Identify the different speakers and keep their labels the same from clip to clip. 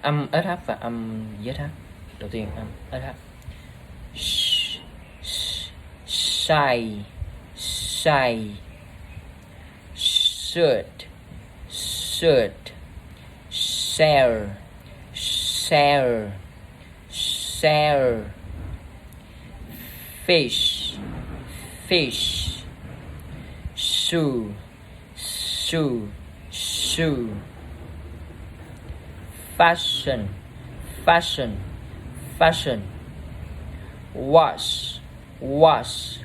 Speaker 1: âm SH và âm ZH. Đầu tiên âm SH. Say, say, shirt, shirt, share, share, share, fish, fish, shoe, shoe, shoe, fashion, fashion, fashion, wash, wash,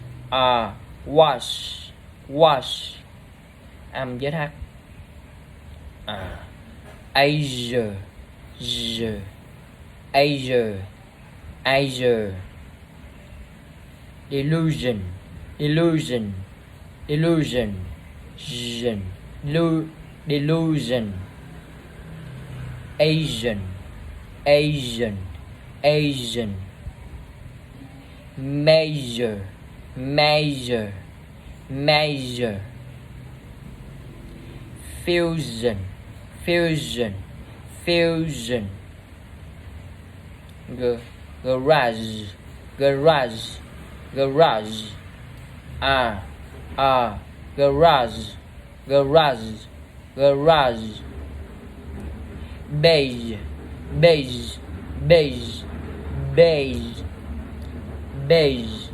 Speaker 1: wash, wash, âm ZH. Asia, Asia, Asia, Asia, illusion, illusion, illusion, delusion, Asian, Asian, Asian, measure, measure, measure, fusion, fusion, fusion, garage, garage, garage, garage, garage, garage, beige, beige, beige, beige, beige,